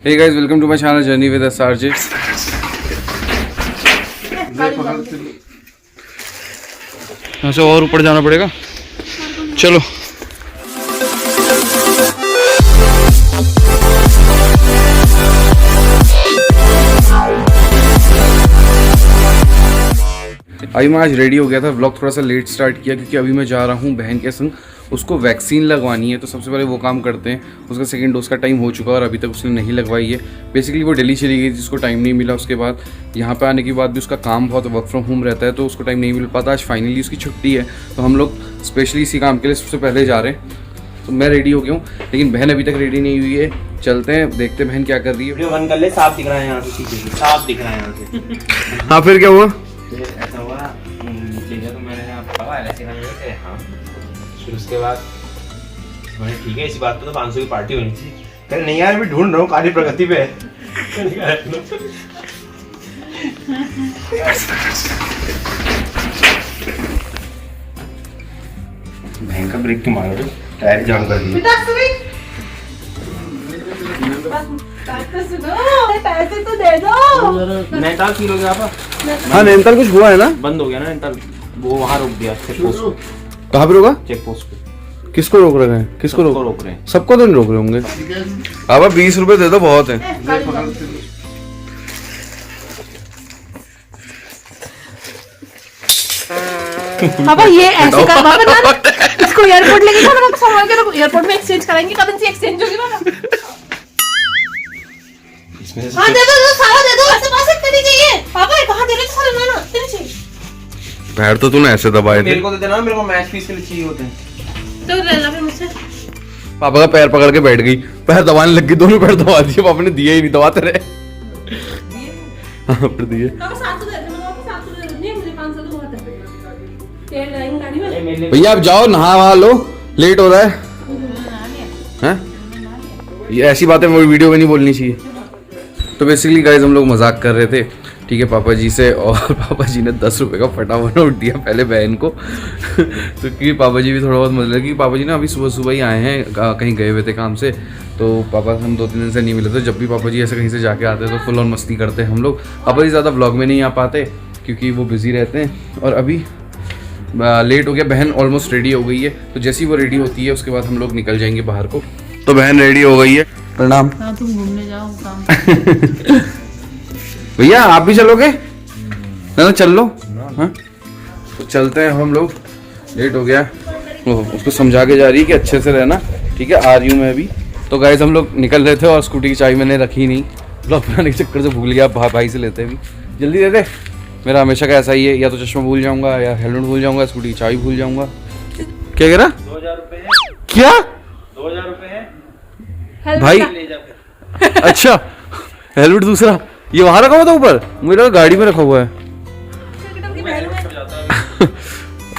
Hey guys, welcome to my channel journey with SRJ. यहाँ से और ऊपर जाना पड़ेगा, चलो। अभी मैं आज रेडी हो गया था। व्लॉग थोड़ा सा लेट स्टार्ट किया क्योंकि अभी मैं जा रहा हूँ बहन के संग, उसको वैक्सीन लगवानी है। तो सबसे पहले वो काम करते हैं। उसका सेकंड डोज का टाइम हो चुका है और अभी तक उसने नहीं लगवाई है। बेसिकली वो दिल्ली चली गई, जिसको टाइम नहीं मिला। उसके बाद यहाँ पे आने के बाद भी उसका काम बहुत वर्क फ्रॉम होम रहता है, तो उसको टाइम नहीं मिल पाता। आज फाइनली उसकी छुट्टी है, तो हम लोग स्पेशली इसी काम के लिए सबसे पहले जा रहे हैं। तो मैं रेडी हो गया हूँ, लेकिन बहन अभी तक रेडी नहीं हुई है। चलते हैं, देखते हैं बहन क्या कर रही है। वीडियो बंद कर ले, साफ दिख रहा है यहाँ से, साफ दिख रहा है यहाँ से। हाँ, फिर क्या हुआ? ऐसा हुआ तो मैंने हाँ, फिर उसके बाद मैंने ठीक है, इसी बात पे तो 500 की पार्टी होनी चाहिए। कह नहीं यार, मैं ढूंढ रहा हूँ, कार्य प्रगति पे है। बहन का ब्रेक क्यों मार रहे हो? टायर जाम कर दिया। पैसे तो दे दो। नैनीताल फील हो गया आप? हाँ, नैनीताल कुछ हुआ है ना? बंद हो गया ना नैनीताल, वो वहाँ रोक दिया चेक पोस्ट पे। कहाँ पे रोका? चेक पोस्ट पे। किसको रोक रहे हैं? किसको रोक रहे हैं? सबको तो नहीं रोक रहे होंगे। अब 20 रुपए दे दो, बहुत है। पापा ये ऐसे कर पापा ना, इसको एयरपोर्ट लेके जाओ ना, संभाल के रखो। एयरपोर्ट में एक्सचेंज कराएंगे, करेंसी एक्सचेंज होगी ना। हाँ दे दो, सारा दे दो, ऐसे पास करनी चाहिए। पापा कहाँ दे रहे सारे? ना तेरे चाहिए। पैर तो तूने ऐसे दबाए थे। मेरे को तो देना, मेरे को मैच फीस के लिए चाहिए होते हैं। तो ले ला फिर मुझसे। पापा का पैर पकड़ के बैठ गई, पैर दबाने लग गई, दोनों पैर दबा दिए। पापा ने दिए ही नहीं, दबाते रहे। हाँ, पर दिए। पापा 700 दे दे, मैं वापस 700 दे दूंगी, मुझे 500 तो बहुत है। तेल डालेंगे गाड़ी में। भैया आप जाओ, नहा वहा लो, लेट हो रहा है। हैं? ये ऐसी बातें वो वीडियो में नहीं बोलनी चाहिए। तो बेसिकली गाइस, हम लोग मजाक कर रहे थे, ठीक है, पापा जी से। और पापा जी ने 10 रुपये का फटा हुआ नोट दिया पहले बहन को। तो क्योंकि पापा जी भी थोड़ा बहुत मजा लगी। पापा जी ना अभी सुबह सुबह ही आए हैं, कहीं गए हुए थे काम से। तो पापा हम 2-3 दिन से नहीं मिले थे। जब भी पापा जी ऐसे कहीं से जाके आते तो फुल ऑन मस्ती करते हैं हम लोग। पापा जी ज़्यादा व्लॉग में नहीं आ पाते क्योंकि वो बिज़ी रहते हैं। और अभी लेट हो गया, बहन ऑलमोस्ट रेडी हो गई है। तो जैसे ही वो रेडी होती है, उसके बाद हम लोग निकल जाएंगे बाहर को। तो बहन रेडी हो गई है। प्रणाम। हाँ, तुम घूमने जाओ काम। भैया आप भी चलोगे? ना चल लो। हाँ, तो चलते हैं हम लोग। लेट हो गया। उसको समझा के जा रही है कि अच्छे से रहना, ठीक है। आ रही हूँ मैं अभी। तो गाइस, हम लोग निकल रहे थे और स्कूटी की चाबी मैंने रखी नहीं। ब्लॉग बनाने के चक्कर से भूल गया। भाई से लेते हैं अभी। जल्दी दे दे। मेरा हमेशा का ऐसा ही है, या तो चश्मा भूल जाऊंगा, या हेलमेट भूल जाऊंगा, स्कूटी की चाबी भूल जाऊंगा। क्या कह रहा? 2000 रुपए है। क्या? 2000 रुपए है भाई? ले जा फिर। अच्छा, हेलमेट दूसरा ये वहां रखा हुआ था ऊपर? मुझे लगा गाड़ी में रखा हुआ है।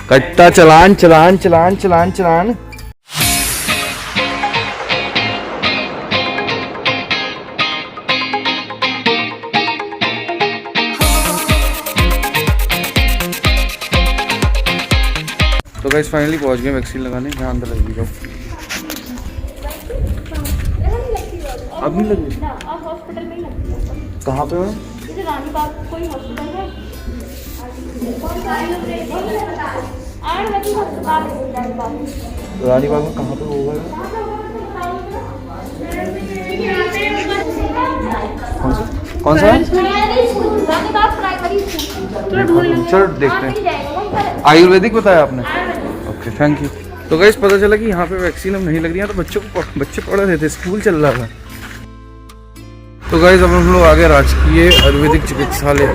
कट्टा चलान चलान चलान चलान चलान। तो गाइस फाइनली पहुंच गए वैक्सीन लगाने। यहाँ अंदर लगी जाओ। अब नहीं लगी? हॉस्पिटल में ही लगती है। कहाँ पे है? जैसे रानी बाग कोई हॉस्पिटल है। रानी बाग में कहाँ पे होगा? कौन सा? चलो देखते हैं। आयुर्वेदिक बताया आपने? Okay, thank you. तो गाइस, पता चला कि यहाँ पे वैक्सीन अब नहीं लग रही है। तो बच्चे पढ़ रहे थे, स्कूल चल रहा था। तो गाइस, अब हम लोग आ गए राजकीय आयुर्वेदिक चिकित्सालय।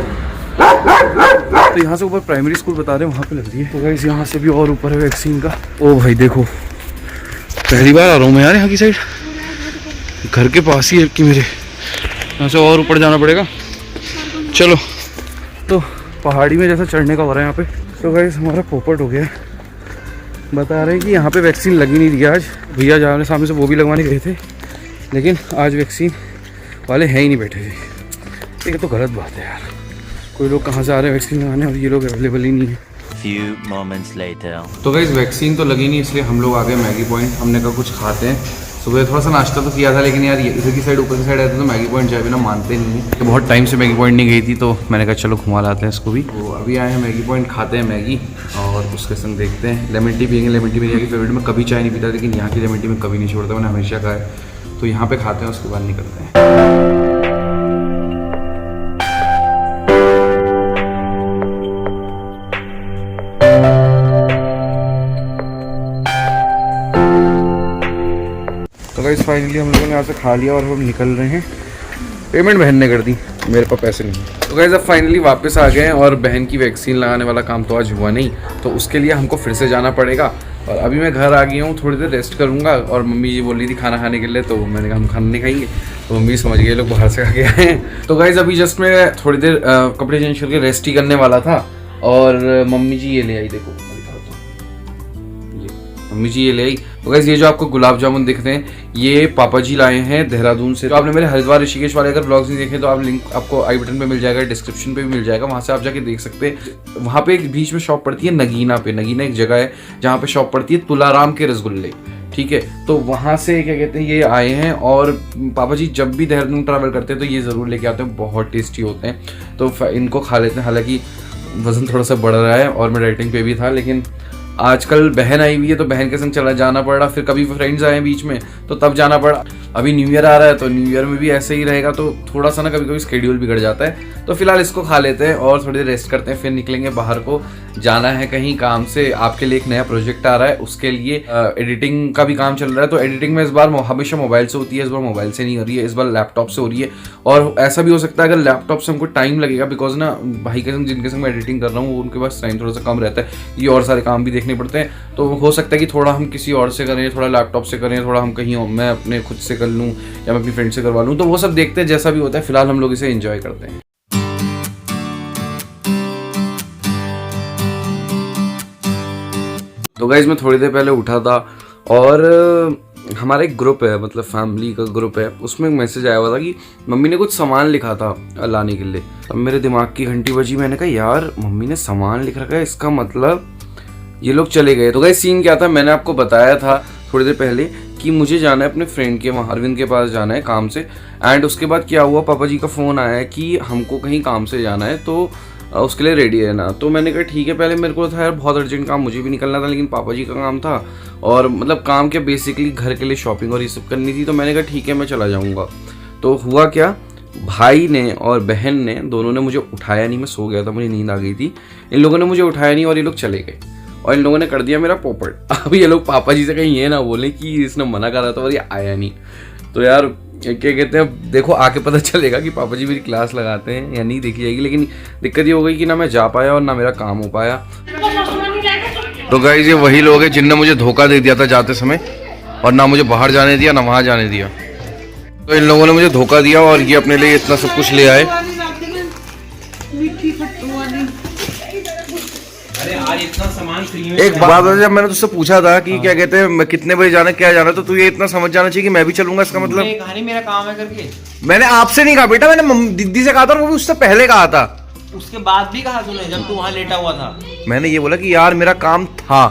तो यहाँ से ऊपर प्राइमरी स्कूल बता रहे हैं, वहाँ पे लग रही है। तो गाइस, यहाँ से भी और ऊपर है वैक्सीन का। ओ भाई देखो, पहली बार आ रहा हूँ मैं यार यहाँ की साइड। घर के पास ही है कि मेरे। यहाँ से और ऊपर जाना पड़ेगा, चलो। तो पहाड़ी में जैसा चढ़ने का हो रहा है यहाँ पे। तो गाइस, हमारा पोपट हो गया। बता रहे हैं कि यहाँ पे वैक्सीन लगी नहीं थी आज। भैया जा रहे सामने से, वो भी लगवाने गए थे, लेकिन आज वैक्सीन वाले हैं ही नहीं बैठे थे। ये तो गलत बात है यार। कोई लोग कहाँ से आ रहे हैं वैक्सीन लगाने और ये लोग अवेलेबल ही नहीं है। Few moments later. तो गाइस, वैक्सीन तो लगी नहीं, इसलिए हम लोग आ गए मैगी पॉइंट। हमने कहा कुछ खाते हैं, सुबह थोड़ा सा नाश्ता तो किया था, लेकिन यार ये इधर की साइड ऊपर की साइड आते तो मैगी पॉइंट जाए बिना मानते नहीं है। तो बहुत टाइम से मैगी पॉइंट नहीं गई थी, तो मैंने कहा चलो घुमा लाते हैं इसको भी। तो अभी आए हैं मैगी पॉइंट, खाते हैं मैगी और उसके संग देखते हैं लेमन टी पियेंगे। लेमन टी मेरी फेवरेट, मैं कभी चाय नहीं पीता, लेकिन यहाँ की लेमन टी मैं कभी नहीं छोड़ता, मैंने हमेशा कहा है। तो यहाँ पे खाते हैं, उसके बाद निकलते हैं। तो गाइस फाइनली हम लोगों ने यहाँ से खा लिया और हम निकल रहे हैं। पेमेंट बहन ने कर दी, मेरे पास पैसे नहीं। तो गाइस अब फाइनली वापस आ गए हैं और बहन की वैक्सीन लगाने वाला काम तो आज हुआ नहीं, तो उसके लिए हमको फिर से जाना पड़ेगा। और अभी मैं घर आ गया हूँ, थोड़ी देर रेस्ट करूँगा। और मम्मी जी बोल रही थी खाना खाने के लिए, तो मैंने कहा हम खाना नहीं खाएंगे, तो मम्मी समझ गए लोग बाहर से खा के आए हैं। तो गाइस अभी जस्ट मैं थोड़ी देर कपड़े चेंज करके रेस्ट ही करने वाला था, और मम्मी जी ये ले आई, देखो मम्मी जी ये ले आई। तो गाइस ये जो आपको गुलाब जामुन दिख रहे हैं, ये पापा जी लाए हैं देहरादून से। तो आपने मेरे हरिद्वार ऋषिकेश वाले अगर ब्लॉग्स नहीं देखे तो आप लिंक आपको आई बटन पे मिल जाएगा, डिस्क्रिप्शन पे भी मिल जाएगा, वहाँ से आप जाके देख सकते हैं। वहाँ पे एक बीच में शॉप पड़ती है नगीना पे, नगीना एक जगह है जहाँ पे शॉप पड़ती है तुलाराम के रसगुल्ले, ठीक है। तो वहाँ से क्या कहते हैं ये आए हैं, और पापा जी जब भी देहरादून ट्रैवल करते हैं तो ये ज़रूर लेके आते हैं, बहुत टेस्टी होते हैं। तो इनको खा लेते हैं। हालांकि वज़न थोड़ा सा बढ़ रहा है और मैं डाइटिंग पे भी था, लेकिन आजकल बहन आई हुई है तो बहन के संग चला जाना पड़ रहा, फिर कभी फ्रेंड्स आए बीच में तो तब जाना पड़ा। अभी न्यू ईयर आ रहा है तो न्यू ईयर में भी ऐसे ही रहेगा, तो थोड़ा सा ना कभी कभी स्केड्यूल बिगड़ जाता है। तो फिलहाल इसको खा लेते हैं और थोड़ी देर रेस्ट करते हैं, फिर निकलेंगे बाहर को, जाना है कहीं काम से। आपके लिए एक नया प्रोजेक्ट आ रहा है, उसके लिए एडिटिंग का भी काम चल रहा है। तो एडिटिंग में इस बार हमेशा मोबाइल से होती है, इस बार मोबाइल से नहीं हो रही है, इस बार लैपटॉप से हो रही है। और ऐसा भी हो सकता है अगर लैपटॉप से हमको टाइम लगेगा, बिकॉज ना भाई के संग जिनके संग मैं एडिटिंग कर रहा हूँ उनके पास टाइम थोड़ा सा कम रहता है, ये और सारे काम भी देखने पड़ते हैं। तो हो सकता है कि थोड़ा हम किसी और से करें, थोड़ा लैपटॉप से करें, थोड़ा हम कहीं मैं अपने खुद से कर लूँ या मैं अपनी फ्रेंड से करवा लूँ, तो वो सब देखते हैं जैसा भी होता है। फिलहाल हम लोग इसे एंजॉय करते हैं। तो गाइज मैं थोड़ी देर पहले उठा था और हमारा एक ग्रुप है, मतलब फैमिली का ग्रुप है, उसमें एक मैसेज आया हुआ था कि मम्मी ने कुछ सामान लिखा था लाने के लिए। अब मेरे दिमाग की घंटी बजी, मैंने कहा यार मम्मी ने सामान लिख रखा है, इसका मतलब ये लोग चले गए। तो गाइस सीन क्या था, मैंने आपको बताया था थोड़ी देर पहले कि मुझे जाना है अपने फ्रेंड के वहाँ अरविंद के पास जाना है काम से। एंड उसके बाद क्या हुआ, पापा जी का फ़ोन आया कि हमको कहीं काम से जाना है, तो उसके लिए रेडी रहना। तो मैंने कहा ठीक है। पहले मेरे को था यार बहुत अर्जेंट काम, मुझे भी निकलना था, लेकिन पापा जी का काम था और मतलब काम क्या बेसिकली घर के लिए शॉपिंग और ये सब करनी थी। तो मैंने कहा ठीक है मैं चला जाऊँगा। तो हुआ क्या, भाई ने और बहन ने दोनों ने मुझे उठाया नहीं, मैं सो गया था, मुझे नींद आ गई थी। इन लोगों ने मुझे उठाया नहीं और ये लोग चले गए और इन लोगों ने कर दिया मेरा पोपट। अब ये लोग पापा जी से कहीं ये ना बोले कि इसने मना करा था और ये आया नहीं। तो यार क्या कहते हैं, देखो आके पता चलेगा कि पापा जी मेरी क्लास लगाते हैं या नहीं, देखी जाएगी। लेकिन दिक्कत ये हो गई कि ना मैं जा पाया और ना मेरा काम हो पाया। तो गाइस ये वही लोग हैं जिनने मुझे धोखा दे दिया था जाते समय, और ना मुझे बाहर जाने दिया ना वहाँ जाने दिया। तो इन लोगों ने मुझे धोखा दिया और ये अपने लिए इतना सब कुछ ले आए। अरे यार इतना सामान फ्री में। एक बात है, जब मैंने तुझसे पूछा था कि क्या कहते हैं कितने बजे जाना क्या जाना, तो तू ये इतना समझ जाना चाहिए कि मैं भी चलूंगा। इसका मतलब कहानी मेरा काम है करके मैंने आपसे नहीं कहा बेटा, मैंने दीदी से कहा था और वो भी उससे पहले कहा था। उसके बाद भी कहा तूने जब तू वहाँ लेटा हुआ था। मैंने ये बोला कि यार मेरा काम था,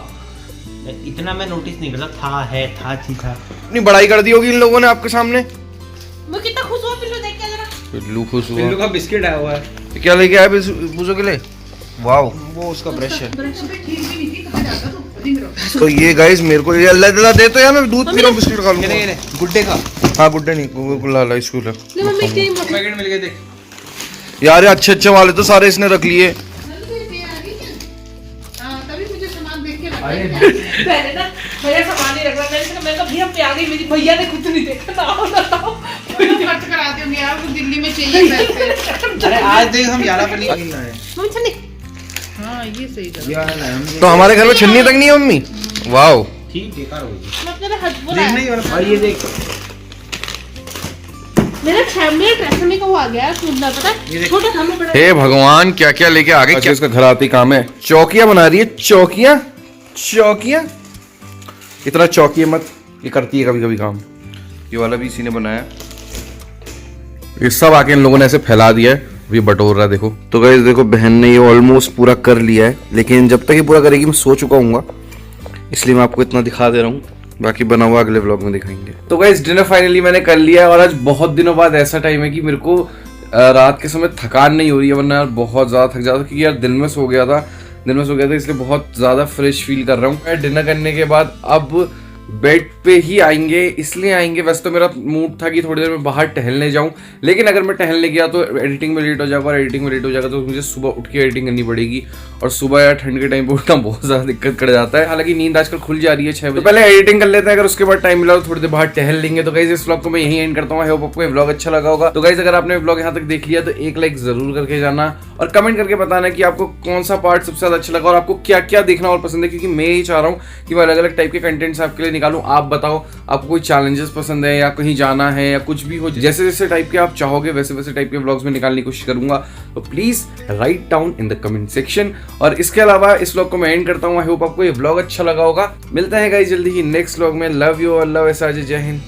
इतना मैं नोटिस नहीं करता था, है था थी था। इतनी बड़ाई कर दी होगी इन लोगों ने आपके सामने। मैं कितना खुश हुआ, पिल्लू देख के जरा। पिल्लू खुश हुआ। पिल्लू का बिस्किट आया हुआ है। क्या लेके आया पूछो के लिए? वाओ, वो उसका ब्रश है। तो ये गाइस मेरे को ये अल्लाह दे तो यार मैं दूध पी रहा हूँ, बिस्किट खा लूंगा। गुड्डे का? हाँ गुड्डे नहीं, ला स्कूल है। पैकेट मिल गए देख यार अच्छे अच्छे वाले तो सारे इसने रख लिए। पहले ना भैया सामान नहीं रख रहा, मैंने कहा भैया पे आ गई मेरी, भैया ने कुछ नहीं देखा ना खर्च करा दोगे यार, वो दिल्ली में चाहिए पैसे। अरे आज देख हम 11 पनीर लाए। मम्मी छन्नी, हाँ ये सही था। तो हमारे घर में छन्नी तक नहीं है मम्मी। वाओ ठीक बेकार होगी। मैं अपने हाथ बोला देख नहीं और ये देख मेरा 6 मिनट ऐसे का वो आ गया सुंदर, पता है छोटा था मैं बड़ा। हे भगवान क्या क्या लेके आ गए। क्या इसका घर आती काम है, चौकियां बना रही है। चौकियां चौकियां इतना चौकी मत, ये करती है कभी कभी काम। ये वाला भी इसी ने बनाया। ये सब आके इन लोगों ने ऐसे फैला दिया है, ये बटोर रहा है देखो। तो गाइस देखो बहन ने ये ऑलमोस्ट पूरा कर लिया है, लेकिन जब तक ये पूरा करेगी मैं सो चुका हूँ, इसलिए मैं आपको इतना दिखा दे रहा हूँ। बाकी बना हुआ अगले व्लॉग में दिखाएंगे। तो गाइस डिनर फाइनली मैंने कर लिया और आज बहुत दिनों बाद ऐसा टाइम है कि मेरे को रात के समय थकान नहीं हो रही है, वरना यार बहुत ज़्यादा थक जाता क्योंकि यार दिन में सो गया था इसलिए बहुत ज़्यादा फ्रेश फील कर रहा हूँ। मैं डिनर करने के बाद अब बेड पे ही आएंगे, इसलिए आएंगे वैसे तो मेरा मूड था कि थोड़ी देर में बाहर टहलने जाऊं, लेकिन अगर मैं टहलने गया तो एडिटिंग में लेट हो जाएगा और एडिटिंग में लेट हो जाएगा तो मुझे सुबह उठ के एडिटिंग करनी पड़ेगी और सुबह यार ठंड के टाइम पे उठना बहुत ज़्यादा दिक्कत कर जाता है। हालांकि नींद आजकल खुल जा रही है 6 बजे, तो पहले एडिटिंग कर लेते हैं, अगर उसके बाद टाइम मिला तो थोड़ी देर बाहर टहल लेंगे। तो गाइस इस व्लॉग को मैं यही एंड करता हूँ। आई होप आपको व्लॉग अच्छा लगा होगा। तो गाइस अगर आपने व्लॉग यहाँ तक देख लिया तो एक लाइक जरूर करके जाना और कमेंट करके बताना कि आपको कौन सा पार्ट सबसे ज्यादा अच्छा लगा और आपको क्या क्या देखना और पसंद है, क्योंकि मैं यही चाह रहा हूँ कि मैं अलग अलग टाइप के कंटेंट्स आपके लिए निकालूं। आप बताओ आपको कोई चैलेंजेस पसंद है या कहीं जाना है या कुछ भी हो, जैसे जैसे टाइप के आप चाहोगे वैसे वैसे टाइप के व्लॉग्स में निकालने की कोशिश करूंगा। तो please write down in the comment section. और इसके अलावा इस व्लॉग को मैं एंड करता हूँ। आई होप आपको ये व्लॉग अच्छा लगा होगा। मिलते हैं गाइस जल्दी ही नेक्स्ट व्लॉग में। लव यू, अल्लाह वैसा, जय हिंद।